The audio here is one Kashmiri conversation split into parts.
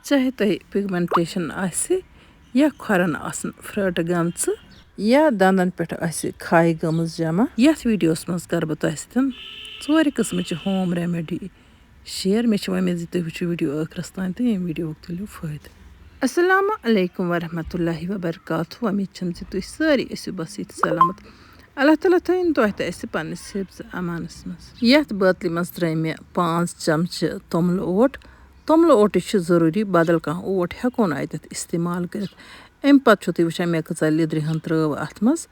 चाहे तुम पिगमेंटेशन आसे या खोरन आसन फ्रट गमच या दंदन पे खाई गमज जमा यथ वीडियोस मज कर बह तुह सतन ोर किस्म होम रेमेडी शेयर मे उम्मीद तुम वो वीडियो आखिरस तान तो ये वीडियो तुलो फायद। अस्सलाम वालेकुम वरहमतुल्लाहि वबरकातुहू उम्मीद तुम सारी बस ये सलामत अल्लाह ताला थन तुह पन्निस हिफ्ज़ अमानस मज यथ बोतल मज त्रे मे 5 चमच तोमल ओट तोमल ओट ज़रूरी बदल कह ओट हेको अत इस्तेमाल कर अम पे तुम वुचान मे कचा लिद्र हन त्रो अत मज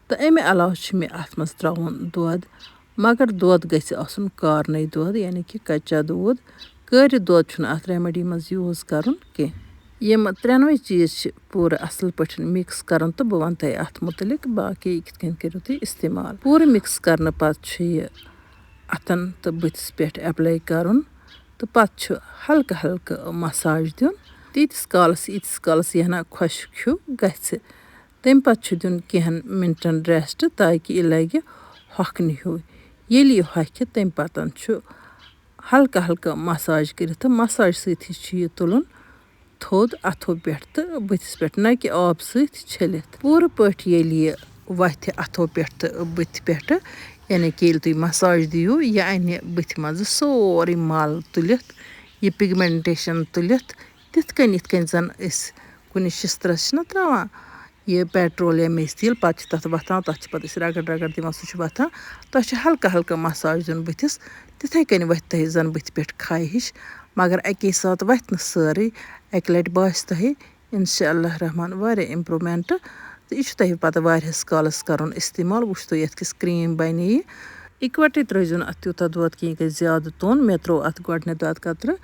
तो अमे अलाव मे अत मज त्राउन दोद मगर दोद गछ आसुन कारने दोद यानी कि कच्चा दूध कारित दोद अत रेमेडी मज यूज़ करन कह यम त्रेनवे चीज़ पूरा असल पे मिक्स कर तो बह वन तुम अत मुतलिक बाकी कित करो तुम इस्तेमाल पूरा मिक्स करने पे अतन तो बुथिस पे एप्लाई कर तो पे हल्का हल्का मसाज दिन तीस कालस यह ना खुश्क हूँ गि तम पे दिन कहन मिनटन रेस्ट ताकि यह लगे हॉकन हूँ ये हॉक तम पतन हल्का हल्का मसाज कर मसाज सही तुलन थोद अथो पे तो बुथिस पे ना कि आब सलित पूरा पे ये वथ अथो पे तो बुथ पे यानी कि तुम मसाज दियो यह अन बुथ मज सोरे मल तुलित यह पिगमेंटेशन तुलित तिथ जन कुन शिस्तरस ना त्रावान यह पेट्रोल या मेस तेल पे तथ वथान तथ पे रगड़ रगड़ दिवान सह वथान तह हल्का हल्का मसाज दिन बुथिस तिथे कन वथ तुह जन बुथ पे खाई हिश मगर अके साथ वथ न सारे अक लट बास तुह इंशाअल्लाह रहमान वारिया इम्प्रूवमेंट तो यह तुह पे वारियास कालस कर इस्तेमाल वो तुह ये क्रीम बने इकवटे त्रोन अत तूत दोद कह गई ज्यादा तोन मे त्रो अत गोडने दोद कतर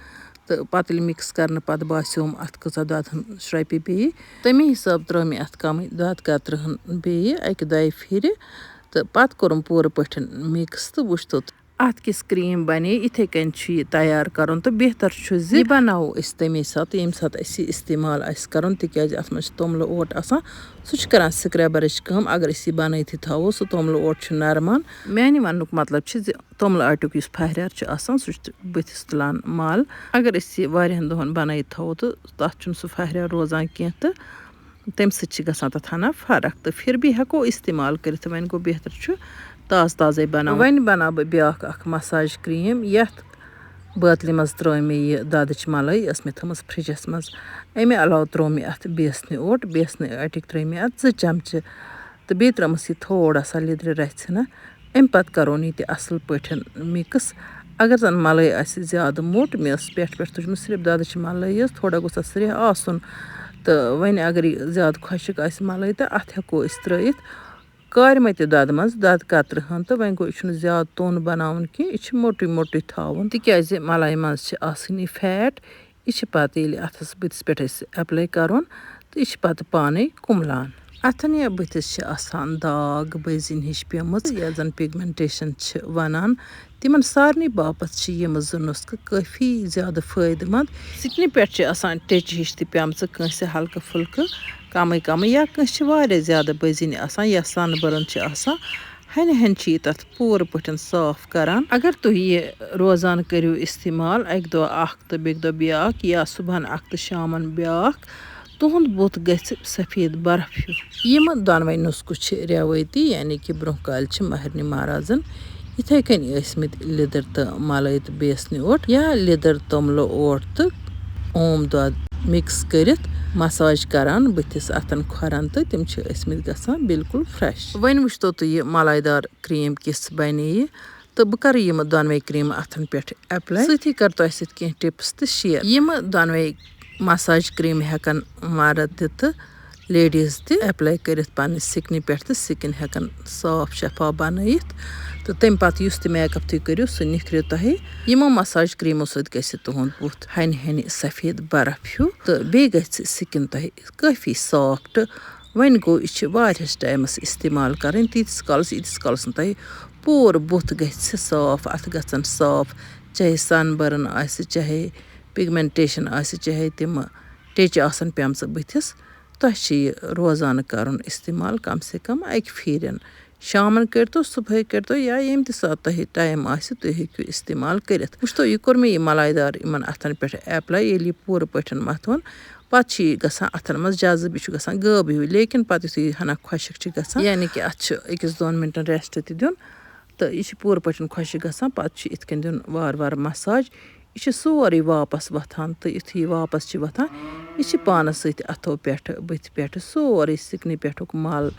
तो पे मिक्स करने पे बासोम अत कचा दोद श्रपि बे तमे हिसाब त्रो मे अत कम दोद कतर बे अकि दो फिर तो पे कोरम पूरा पे मिक्स तो वो तो अत किस क्रीम बने इथे कन यह तैयार कर तो बेहतर यह बनाओ तमे सात ये सात इस्तेमाल कर तिज अत मज तोमल ओट आसान सह कर स्क्रैबरच कम अगर यह बन थो सह तोमल ओट नरमान मानी वन मतलब तोमल आटुक फहरियार सह बुथिस तुलान मल अगर वारियान दोहन बन थो तो तथ सह फहरियार रोजान कह तो तम सत तथ हना फर्क तो फिर भी हेको इस्तेमाल कर वन गो बेहतर ताज़े बना वन बना बह ब्या मसाज क्रीम यथ बोतल मज त्रो मे यह ददच मलाई मे थमस फ्रिजस मज अमे अलाव त्रो मे अत बेसन ओट बेसन अटिक त्रे मे अत 2 चमच तो बे त्रमस यह थोड़ा सा लिद्र रचना अम पे करो यह असल पे मिक्स अगर जन मलाई ज्यादा मोट मे पे तुजम सिर्फ ददच मलाई थोड़ा गोस स्रे आसन तो वन अगर ज्यादा खुशक मलाई तो अत हेको त्रित कारम दद मज दद कतर हन तो वन गो यह ज्यादा तोन बनावन कि यह मोटू मोटू थावन तिज मलाई मज आसन फैट यह पे अथस बुथिस पे एप्लाई कर तो यह पे पाने कुमलान अथन या बुथिस आसान दाग बजिन हिश पेमच या जन पिगमेंटेशन वनान तिमन सारनी बापत यम नुस्ख काफ़ी ज़्यादा फ़ायदेमंद स्किन पे टच हिश तमच कंस हल्का फुल्का कम कम या कंस ज़्यादा बजिन आसान या सन बर्न हन हन तथ पूर पे साफ करान अगर तुम यह रोजान करो इस्तेमाल अक दह तो बेक दह ब्या या सुबह तो शामन ब्या तुहद बुत गछ सफ़ेद बर्फ हूँ यम दोनवे नुस्ख रेवती यानी कि ब्रोह काल महरनि महाराजन इथे कन लिदर तो मलाई तो बेसन ओट या लिदर तोमल ओट तो ओम दोद मिक्स कर मसाज करान बुथिस अतन खोरन तो तम गसान बिल्कुल फ्रेश वन वो तो यह मलाईदार क्रीम किस बने तो बह कर यम दोनवे क्रीम अथन पे एप्लाई सही कर तो कह टिप्स तो शेयर यम दोनवे मसाज क्रीम हेकन मर्द तो लेडीज ते एप्लाई कर पे स्किन पे तो स्किन हेकन साफ शफा बन तो तम पे उस मेकअप तुम करो सह निखर तुह यमो मसाज क्रीमो सत तुहद बुथ हन हन सफ़ेद बर्फ हूँ तो बे स्किन तुह काफ़ी सॉफ्ट वन गो यह टाइमस इस्तेमाल कर तीस कालस तुह पूर बुथ गछ साफ अत गन साफ चाहे सन बर्न चाहे पिगमेंटेशन चाहे तम टेच आसन पेमच बुथिस तुह रोजान कर इस्तेमाल कम से कम अक फिर शामन करो सुबह करो या येम ते साथ तह टाइम आसि तुम हेकु इस्तेमाल करित वुचतो ये कोर मे मलाईदार इमन अथन पे एप्लाई ये पूर पठन मथवन पत गसान अथन मज जजब यह गसान गब हिव लेकिन पत हना खुशक गसान यानी कि अत अकिस 2 मिनटन रेस्ट त दिन तो यह पूर पठन खुश गसान पत इत कन दिन वार वार मसाज यह सोरे वापस वथान तो युथ यह वापस वथान यह पानस सत अथो पे बुथ पे सोरे सिकनि पेठुक मल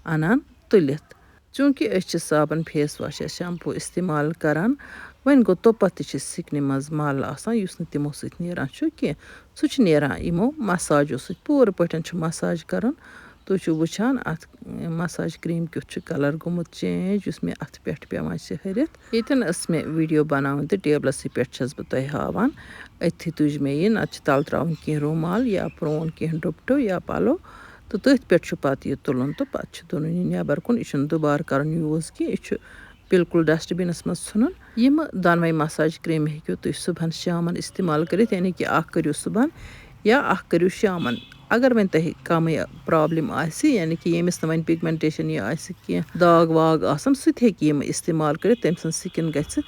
अनान तुलित चूंकि साबन फेस वाश या शैम्पू इस्तेमाल करान वन गो तोपत सिकनि मज मल आसान युस न तिमो सत नेरान कह सह नेरान यमो मसाजो सत पूर पठन मसाज करन तुम वुचान अत मसाज क्रीम क्युथ कलर गोमुत चेंज युस मे अत पे पेवान हरित येतन मे वीडियो बनावन तो टेबलस पे बह तुह हावान अथी तुज मे यह नत तल त्रावन कह रुमाल या प्रोन कह दुपट्टो या पलो तो तथ पे पत यह तुलन तो पत दुन नबर कुन यह दुबार कर यूज कि यह बिल्कुल डस्टबिनस मज नुन यम दनवे मसाज क्रीम हेकु तुम सुबह शामन इस्तेमाल करित यानी कि करो सुबह या करो शामन अगर वन तह कम प्रॉब्लम आसि यानी कि यमिस वन पिगमेंटेशन यह कह दाग वाग आसन सह हेम इस्तेमाल कर तम सन स्किन गछ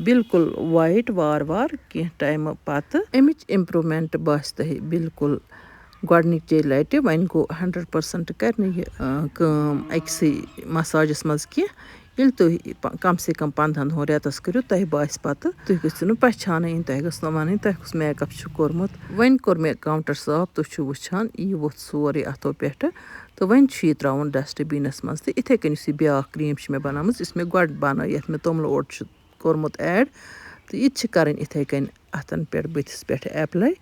बिल्कुल वाइट वार वार कह टाइम पत अमिच इम्प्रूवमेंट बास तह बिल्कुल गोडनिक लटि वन गो 100% कर अक्स मसाजस मज कह ये तुम कम से कम 15 दिन रेतस करो तह बास पत तुम गो पहचान तह गो वन तह कुछ मेकअप कोर्मुत वन कोर मे काउंटर साफ तुम वुचान यह वोथ सोरे अथो पे तो वन यह त्रावन डस्टबिनस मज तो इथे कन ब्या क्रीम मे बनाम इस मे गोड बन ये मे तोमल ओट कोर्मुत ऐड तो यह कर इथे कन अतन पे बुथिस पे एप्लाई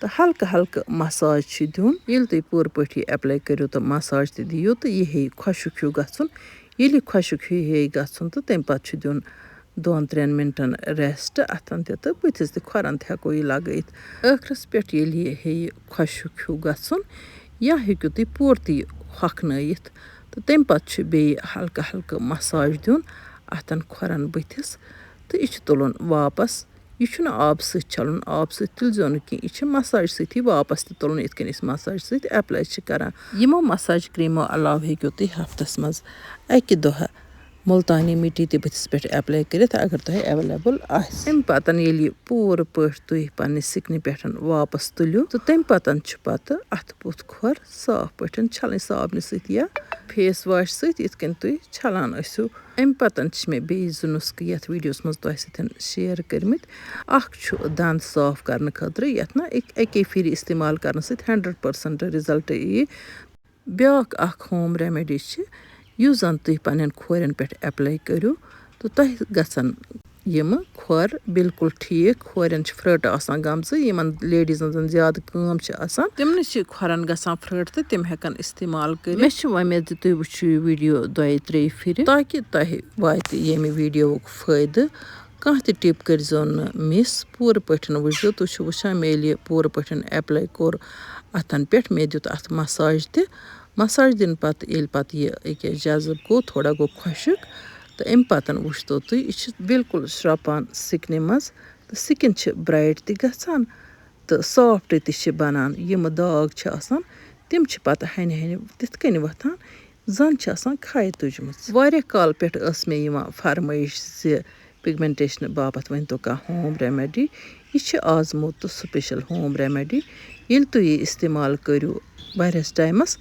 तो हल्का हल्का मसाज दिन ये तुम पूर पे एप्लाई करो तो मसाज तो दियो तो यह खुशक हूँ गन ये खुशक हे गन तो तम पे दिन 2-3 मिनटन रेस्ट अतन तो बुथिस खोरन हेको यह लगत ٲखरस पे ये हे खुशक हूँ गन या हेकु तुम पूर तह हकनयित तो तम पे बे हल्का हल्का मसाज दिन अतन खोरन बुथिस तो यह तुलन वापस यह आब छलन आब तुलजो कह यह मसाज सती वापस तुलन इत कन मसाज सत एप्लाई करान यमो मसाज क्रीमो अलाव हेकु तुम हफ्तस मज अकि दोह मुल्तानी मिट्टी ते बुथिस पे एप्लाई करित अगर तुह अवेलेबल आम पतन ये पूर पे तुम पन्ने सिकनि पे वापस तुलियो तो तम पतन पत अथ बुथ खोर साफ पे छलन साबन सत या फेस वाश सत इत कन तुम छलान आसो अम पतन मे बे नुस्ख ये वीडियोस मज तुह सत शेयर करमित दंद साफ करने खतर यथ ना अके फिर इस्तेमाल कर सत 100% रिजल्ट यी ब्या होम रेमेडी युस जन तुम पन्न खोरन पे एप्लाई करो तो तुह गसन यम खोर बिल्कुल ठीक खोरन फ्रट आसान गमज यमन लेडीजन जन ज्यादा काम आसान तमन खोरन गसान फ्रट तो तम हेकन इस्तेमाल कर मे वमेद तुम वुचु वीडियो 2-3 फिर ताकि तुह वात यमि वीडियो फायदे कह टिप करो मिस पूर पे वुचो तुम वुचान मे पूर पे एप्लाई कोर अतन पे मे दुत अत मसाज दिन पत ये जजब गो थोड़ा गो खुशक तो अम पतन वुचतो तुम यह बिल्कुल श्रपान स्किन मज तो स्किन ब्राइट ति गसान तो सॉफ्ट ति बनान यम दाग आसान तिम पत हन हन तिथ कन वथान जन खाए तुजमच वारिया काल पे मे फरमाइश ज पिगमेंटेशन बापत वन तो कह होम रेमेडी यह आजमो तो स्पेशल होम रेमेडी ये तुम यह इस्तेमाल करो वारियास टाइमस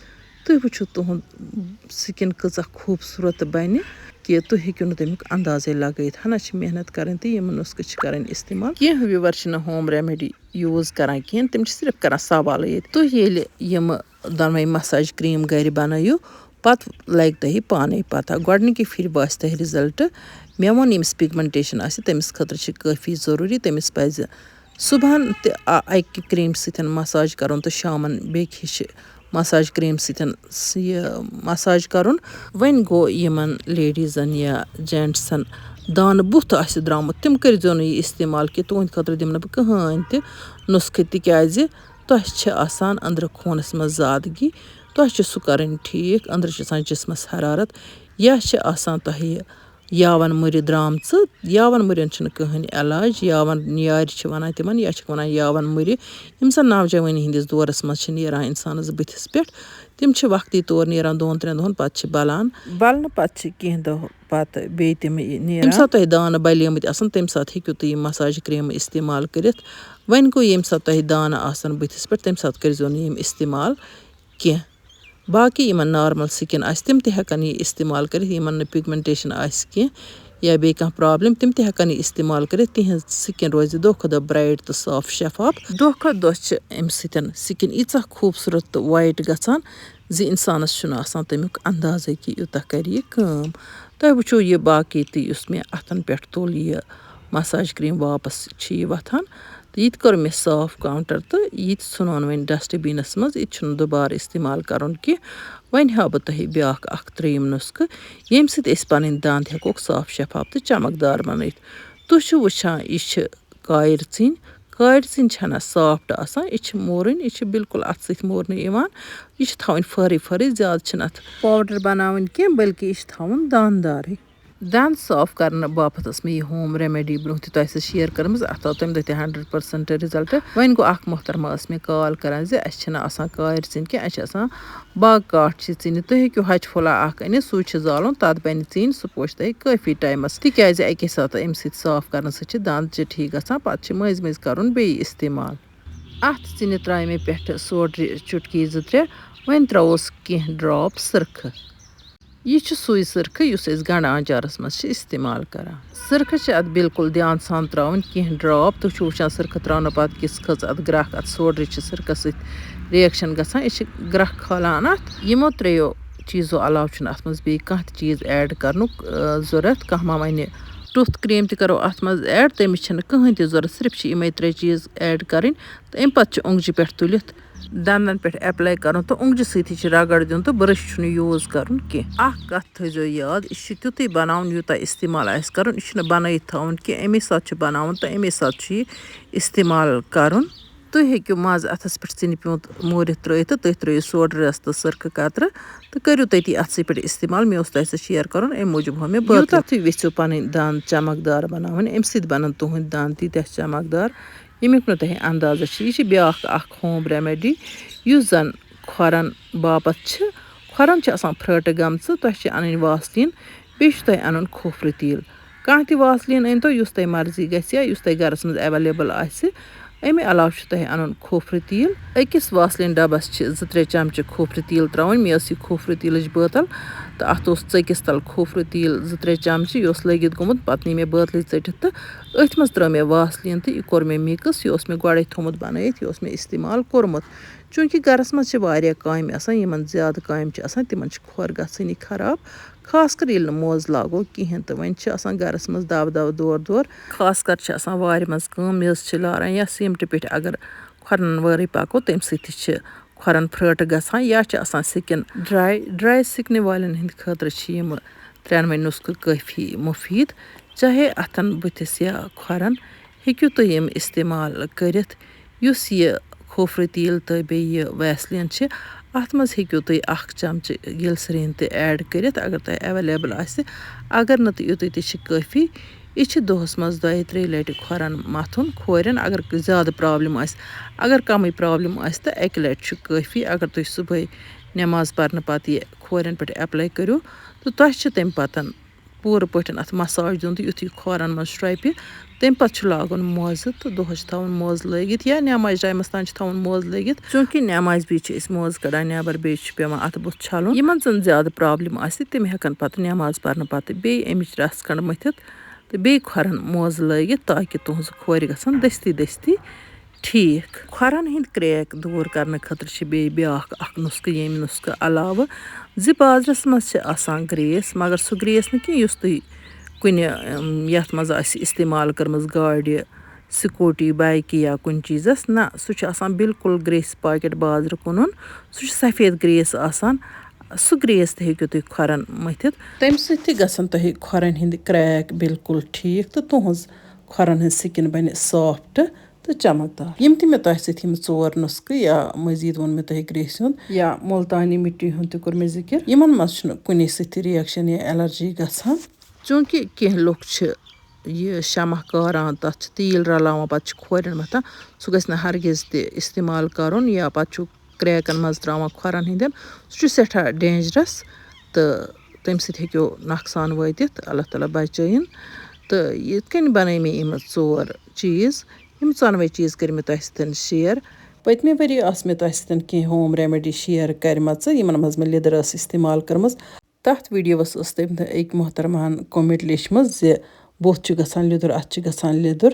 तुम वुचो तुहद स्किन कचा खूबसूरत बन कि तुम हेकु तमिक अंदाजे लगत हना मेहनत कर तो यम नुस्ख कर इस्तेमाल कह व्यूवर होम रेमेडी यूज करान कहें तम सिर्फ कर सवाल ये तुम यम दनवे मसाज क्रीम घर बनायो पत लग तह पाने पता गोडनिक फिर बास तह रिजल्ट मे वोन यमिस पिगमेंटेशन आसि तमिस खतर काफ़ी ज़रूरी तमिस पज़ सुबह अकि क्रीम सत मसाज कर तो शामन बेहि मसाज क्रीम सत मसाज कर वन गो यमन लेडीजन या जेंट्सन दान बुथ आसि द्रामुत तिम करिजो न यह इस्तेमाल कि तुहद खतर दिम न कहीं ति नुस्खे तिकाज तुह आसान अंदर खूनस मज ज़्यादगी तुह सह कर ठीक अंदर जिस्मस हरारत या आसान तुह یاون مُرِ درٛامژٕ یاون مُرٮ۪ن چھُنہٕ کٕہٕنۍ علاج یاون یارِ چھِ وَنان تِمن یا چھِکھ وَنان یاون مُرِ یِم زن نوجوٲنی ہِنٛدِس دورس منٛز چھِ نیران اِنسانس بٕتھِس پٮ۪ٹھ تِم چھِ وقتی طور نیران 2-3 دۄہن پتہٕ چھِ بلان بلنہٕ پتہٕ چھِ کینٛہہ دۄہ پتہٕ بیٚیہِ تِم نیران ییٚمہِ ساتہٕ تۄہہِ دانہٕ بلیمٕتۍ آسن تمہِ ساتہٕ ہیٚکِو تُہۍ یِم مساج کرٛیمہٕ استعمال کٔرِتھ وۄنۍ گوٚو ییٚمہِ ساتہٕ تۄہہِ دانہٕ آسن بٕتھِس پٮ۪ٹھ تمہِ ساتہٕ کٔرۍزیٚو نہٕ یِم استعمال کینٛہہ باقٕے یِمن نارمل سِکِن آسہِ تِم تہِ ہٮ۪کن یہِ استعمال کٔرِتھ یِمن نہٕ پِگمنٹیشن آسہِ کینٛہہ یا بیٚیہِ کانٛہہ پرٛابلِم تِم تہِ ہٮ۪کن یہِ استعمال کٔرِتھ تِہنٛز سِکِن روزِ دۄہ کھۄتہٕ دۄہ برایٹ تہٕ صاف شفاف دۄہ کھۄتہٕ دۄہ چھِ اَمہِ سۭتۍ سِکِن ییٖژاہ خوٗبصوٗرت تہٕ وایٹ گژھان زِ اِنسانس چھُنہٕ آسان تمیُک اندازے کہِ یوٗتاہ کرِ یہِ کٲم تۄہہِ وٕچھو یہِ باقٕے تہِ یُس مےٚ اَتھن پٮ۪ٹھ تُل یہِ مساج کرٛیٖم واپس چھِ یہِ وۄتھان تہٕ یہِ تہِ کوٚر مےٚ صاف کاوُنٛٹر تہٕ یہِ تہِ ژھُنون وۄنۍ ڈسٹہٕ بیٖنس منٛز یہِ تہِ چھُنہٕ دُبارٕ استعمال کرُن کینٛہہ وۄنۍ ہاو بہٕ تۄہہِ بیٛاکھ اکھ ترٛیٚیِم نُسخہٕ ییٚمہِ سۭتۍ أسۍ پنٕنۍ دنٛد ہٮ۪کوکھ صاف شفاف تہٕ چمکدار بنٲیِتھ تُہۍ چھِو وٕچھان یہِ چھِ کایِر ژِنۍ کایِر ژِنۍ چھَنہ سافٹ آسان یہِ چھِ مورٕنۍ یہِ چھِ بالکُل اَتھٕ سۭتۍ مورنہٕ یِوان یہِ چھِ تھاوٕنۍ پھٔرٕے پھٔرٕے زیادٕ چھِنہٕ اَتھ پاوڈر بناوٕنۍ کینٛہہ بٔلکہِ یہِ چھِ تھاوُن داندارٕے دنٛد صاف کرنہٕ باپتھ ٲس مےٚ یہِ ہوم ریمڈی برونٛہہ تہِ تۄہہِ سۭتۍ شیر کٔرمٕژ اَتھ آو تَمہِ دۄہ تہِ 100% رِزلٹ وۄنۍ گوٚو اکھ محترمہ ٲس مےٚ کال کران زِ اَسہِ چھِنہٕ آسان کایِر ژِنہِ کینٛہہ اَسہِ چھِ آسان باغہٕ کاٹھ چھِ ژِنہِ تُہۍ ہیٚکِو ہچہِ پھوٚلہ اکھ أنِتھ سُے چھُ زالُن تتھ بنہِ ژِنہِ سُہ پوشہِ تۄہہِ کٲفی ٹایمس تِکیٛازِ اَکے ساتہٕ اَمہِ سۭتۍ صاف کرنہٕ سۭتۍ چھِ دنٛد چھِ ٹھیٖک گژھان پتہٕ چھِ مٔنٛزۍ مٔنٛزۍ کرُن بیٚیہِ استعمال اَتھ ژِنہِ ترٛایہِ مےٚ پٮ۪ٹھٕ سوڈرِ چُٹکی 2-3 وۄنۍ ترٛاووس کینٛہہ ڈراپ سٕرخہٕ یہِ چھُ سُے سٕرخہٕ یُس أسۍ گنٛڈٕ آنچارس منٛز چھِ استعمال کران سٕرخہٕ چھِ اَتھ بالکُل دیان سان ترٛاوٕنۍ کینٛہہ ڈراپ تُہۍ چھِو وٕچھان سٕرخہٕ ترٛاونہٕ پتہٕ کِژھ کھٔژ اَتھ گرٛکھ اَتھ سوڈرِ چھِ سٕرخس سۭتۍ رِیَکشن گژھان یہِ چھِ گرٛکھ کھالان اَتھ یِمو 3 چیٖزو علاوٕ چھُنہٕ اَتھ منٛز بیٚیہِ کانٛہہ تہِ چیٖز ایڈ کرنُک ضوٚرتھ کانٛہہ ما وَنہِ ٹُتھ کرٛیٖم تہِ کرو اَتھ منٛز ایڈ تٔمِس چھِنہٕ کٕہٕنۍ تہِ ضوٚرتھ صرف چھِ یِمے 3 چیٖز ایڈ کَرٕنۍ تہٕ اَمہِ پتہٕ چھُ اوٚنٛگجہِ پٮ۪ٹھ تُلِتھ دنٛدن پٮ۪ٹھ ایپلاے کرُن تہٕ اوٚنٛگجہِ سۭتی چھُ رگڑ دیُن تہٕ برش چھُنہٕ یوٗز کرُن کینٛہہ اکھ کتھ تھٲیزیو یاد یہِ چھُ تیُتُے بناوُن یوٗتاہ استعمال آسہِ کرُن یہِ چھُنہٕ بنٲیِتھ تھاوُن کینٛہہ اَمے ساتہٕ چھُ بناوُن تہٕ اَمے ساتہٕ چھُ یہِ استعمال کرُن تُہۍ ہیٚکِو منٛزٕ اَتھس پٮ۪ٹھ ژِنہِ پیوٗنٛت موٗرِتھ ترٲیِتھ تہٕ تُہۍ ترٲیِو سوڈرس تہٕ سٕرخہٕ قطرٕ تہٕ کٔرِو تٔتی اَتھسٕے پٮ۪ٹھ استعمال مےٚ اوس تۄہہِ سۭتۍ شیر کرُن اَمہِ موٗجوٗب ہوو مےٚ یوٗتاہ تُہۍ یژھِو پنٕنۍ دنٛد چمکدار بناوٕنۍ اَمہِ سۭتۍ بنن تُہنٛدۍ دنٛد تیٖتیاہ چمکدار ییٚمیُک نہٕ تۄہہِ اندازٕ چھِ یہِ چھِ بیٛاکھ اکھ ہوم ریمڈی یُس زن کھۄرن باپتھ چھِ کھۄرن چھِ آسان پھرٛاٹہٕ گٔمژٕ تۄہہِ چھِ اَنٕنۍ واسلیٖن بیٚیہِ چھُ تۄہہِ اَنُن کھوٗپرٕ تیٖل کانٛہہ تہِ واسلیٖن أنۍتو یُس تۄہہِ مرضی گژھِ یا یُس تۄہہِ گرس منٛز ایویلیبٕل آسہِ اَمہِ علاوٕ چھُ تۄہہِ اَنُن کھوٗپرٕ تیٖل أکِس واسلیٖن ڈبس چھِ 2-3 چمچہٕ کھوٗپرٕ تیٖل ترٛاوٕنۍ مےٚ ٲس یہِ کھوٗپرٕ تیٖلٕچ بٲتل تہٕ اَتھ اوس ژٔکِس تل کھوٗپرٕ تیٖل 2-3 چمچہٕ یہِ اوس لٲگِتھ گوٚمُت پتہٕ نی مےٚ بٲتلٕے ژٔٹِتھ تہٕ أتھۍ منٛز ترٛٲو مےٚ واسلیٖن تہٕ یہِ کوٚر مےٚ مِکٕس یہِ اوس مےٚ گۄڈَے تھوٚمُت بنٲیِتھ یہِ اوس مےٚ استعمال کوٚرمُت چوٗنٛکہِ گرس منٛز چھِ واریاہ کامہِ آسان یِمن زیادٕ کامہِ چھِ آسان تِمن چھِ کھۄر گژھٲنی خراب خاص کر ییٚلہِ نہٕ موزٕ لاگو کِہیٖنۍ تہٕ وۄنۍ چھِ آسان گرس منٛز دب دور خاص کر چھِ آسان وارِ منٛز کٲم میٚژ چھِ لاران یا سیٖمٹہٕ پیٚٹھۍ اگر کھۄرن وٲرٕے پکو تمہِ سۭتۍ تہِ چھِ کھۄرن پھرٛاٹہٕ گژھان یا چھِ آسان سِکِن ڈراے سِکنہِ والٮ۪ن ہٕنٛدِ خٲطرٕ چھِ یِم 3 نُسخہٕ کٲفی مُفیٖد چاہے اَتھن بٕتھِس یا کھۄرن ہیٚکِو تُہۍ یِم استعمال کٔرِتھ یُس یہِ کھوٗپرٕ تیٖل تہٕ بیٚیہِ یہِ ویسلیٖن چھِ اَتھ منٛز ہیٚکِو تُہۍ 1 چمچہٕ گِلسریٖن تہِ ایڈ کٔرِتھ اگر تۄہہِ ایویلیبٕل آسہِ اگر نہٕ تہٕ یُتُے تہِ چھِ کٲفی یہِ چھِ دۄہس منٛز 2-3 لٹہِ کھۄرن متھُن کھورٮ۪ن اگر زیادٕ پرٛابلِم آسہِ اگر کمٕے پرٛابلِم آسہِ تہٕ 1 لٹہِ چھُ کٲفی اگر تُہۍ صُبحٲے نٮ۪ماز پرنہٕ پتہٕ یہِ کھورٮ۪ن پٮ۪ٹھ ایپلاے کٔرِو تہٕ تۄہہِ چھِ تمہِ پتہٕ پوٗرٕ پٲٹھۍ اَتھ مساج دیُن تہٕ یُتھُے کھورن منٛز شرٛوپہِ تمہِ پتہٕ چھُ لاگُن موزٕ تہٕ دۄہس چھُ تھاوُن موزٕ لٲگِتھ یا نٮ۪مازِ ٹایمس تام چھُ تھاوُن موزٕ لٲگِتھ چوٗنٛکہِ نٮ۪مازِ وِزِ چھِ أسۍ موزٕ کڑان نٮ۪بر بیٚیہِ چھُ پیٚوان اَتھٕ بُتھ چھلُن یِمن زن زیادٕ پرٛابلِم آسہِ تِم ہٮ۪کن پتہٕ نٮ۪ماز پرنہٕ پتہٕ بیٚیہِ اَمِچ رس کھنٛڈ مٔتھِتھ تہٕ بیٚیہِ کھۄرن موزٕ لٲگِتھ تاکہِ تُہنٛز کھورِ گژھن دٔستی ٹھیٖک کھۄرن ہٕنٛدۍ کرٛیک دوٗر کرنہٕ خٲطرٕ چھِ بیٚیہِ بیٛاکھ اکھ نُسخہٕ ییٚمہِ نُسخہٕ علاوٕ زِ بازرس منٛز چھِ آسان گرٛیس مگر سُہ گرٛیس نہٕ کینٛہہ یُس تُہۍ کُنہِ یتھ منٛز آسہِ استعمال کٔرمٕژ گاڑِ سکوٗٹی بایکہِ یا کُنہِ چیٖزس نہ سُہ چھُ آسان بالکُل گرٛیسہِ پاکٮ۪ٹ بازرٕ کُنُن سُہ چھُ سفید گرٛیس آسان سُہ گرٛیس تہِ ہیٚکِو تُہۍ کھۄرن مٔتھِتھ تمہِ سۭتۍ تہِ گژھن تۄہہِ کھۄرن ہٕنٛدۍ کرٛیک بالکُل ٹھیٖک تہٕ تُہنٛز کھۄرن ہٕنٛز سِکِن بنہِ سافٹ تہٕ چمکدار یِم تہِ مےٚ تۄہہِ سۭتۍ یِم 4 نُسخہٕ یا مٔزیٖد ووٚن مےٚ تۄہہِ گرٛیسہِ ہُنٛد یا مُلتانی مِٹی ہُنٛد تہِ کوٚر مےٚ ذِکِر یِمن منٛز چھُنہٕ کُنی سۭتۍ تہِ رِیَکشن یا ایلرجی گژھان चूँकि कینٛہہ लُکھ چھِ یہِ شمع کاران تَتھ چھِ تیٖل رلاوان پَتہٕ چھِ کھورٮ۪ن مَتھان سُہ گژھِ نہٕ ہرگِز تہِ اِستعمال کَرُن یا پَتہٕ چھُ کرٛیکَن منٛز ترٛاوان کھۄرَن ہِنٛدٮ۪ن سُہ چھُ سٮ۪ٹھاہ ڈینجرَس تہٕ تَمہِ سۭتۍ ہیٚکیو نۄقصان وٲتِتھ اللہ تعالیٰ بَچٲیِن تہٕ یِتھ کٔنۍ بَنٲے مےٚ یِم 4 چیٖز یِم ژۄنوَے چیٖز کٔرۍ مےٚ تۄہہِ سۭتۍ شِیَر پٔتمہِ ؤری آسہٕ مےٚ تۄہہِ سۭتۍ کینٛہہ ہوم رٮ۪مِڈی شِیَر کَرِمَژٕ یِمَن منٛز مےٚ لیٚدٕر ٲس اِستعمال کٔرمٕژ تَتھ ویٖڈیوَس ٲس تٔمۍ دۄہ أکۍ محترماہَن کوٚمٮ۪نٛٹ لیٚچھمٕژ زِ بُتھ چھُ گژھان لیٚدُر اَتھ چھِ گژھان لیٚدُر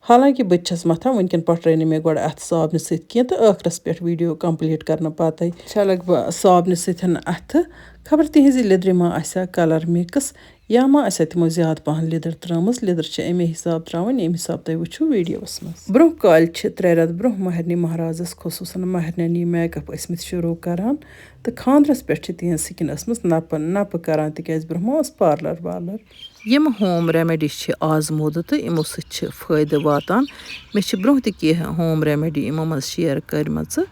حالانکہِ بہٕ تہِ چھَس مَتھان وٕنۍکٮ۪ن پۄٹھرٲے نہٕ مےٚ گۄڈٕ اَتھٕ صابنہِ سۭتۍ کینٛہہ تہٕ ٲخرَس پٮ۪ٹھ ویٖڈیو کَمپٕلیٖٹ کَرنہٕ پَتَے چھَلَکھ بہٕ صابنہِ سۭتۍ اَتھٕ خبر تِہِنٛزِ لیٚدرِ ما آسہِ ہا کَلَر مِکٕس یا ما آسہِ ہا تِمو زیادٕ پَہَن لیٚدٕر ترٛٲمٕژ لیٚدٕر چھِ اَمے حِساب ترٛاوٕنۍ ییٚمہِ حِساب تُہۍ وٕچھِو ویٖڈیوَس منٛز برٛونٛہہ کالہِ چھِ 3 رٮ۪تھ برٛونٛہہ مہرنہِ مہرازَس خصوٗصاً مہرنٮ۪ن یہِ میک اپ ٲسۍمٕتۍ شروٗع کَران تہٕ خانٛدرَس پٮ۪ٹھ چھِ تِہِنٛز سِکِن ٲسمٕژ نَپہٕ کَران تِکیٛازِ برٛونٛہہ ما اوس پارلَر وارلَر یِم ہوم رٮ۪مِڈی چھِ آزموٗدٕ تہٕ یِمو سۭتۍ چھِ فٲیدٕ واتان مےٚ چھِ برٛونٛہہ تہِ کینٛہہ ہوم رٮ۪مِڈی یِمو منٛز شِیَر کٔرمَژٕ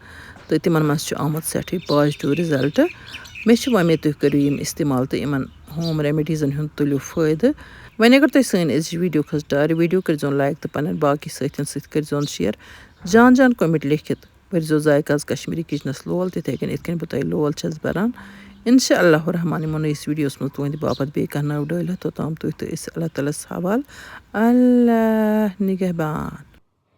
تہٕ تِمَن منٛز چھُ آمُت سٮ۪ٹھٕے پازِٹِو رِزَلٹ مےٚ چھِ وۄمید تُہۍ کٔرِو یِم اِستعمال تہٕ یِمَن ہوم رٮ۪مِڈیٖزَن ہُنٛد تُلِو فٲیدٕ وۄنۍ اگر تۄہہِ سٲنۍ أزِچ ویٖڈیو کھٔژ ٹارِ ویٖڈیو کٔرۍزیون لایک تہٕ پنٛنٮ۪ن باقٕے سۭتۍ کٔرۍزیون شِیَر جان جان کوٚمٮ۪نٛٹ لیٚکھِتھ بٔرۍزیو ذایقاز کشمیٖری کِچنَس لول تِتھَے کٔنۍ یِتھ کٔنۍ بہٕ تۄہہِ لول چھَس بَران اِنشاء اللہُ رحمٰن یِمو نٔیِس ویٖڈیوَس منٛز تُہٕنٛدِ باپتھ بیٚیہِ کانٛہہ نٔو ڈٲلۍ توٚتام تُہۍ تہٕ أسۍ اللہ تعالیٰ ہَس حوال اللہ نِگہبان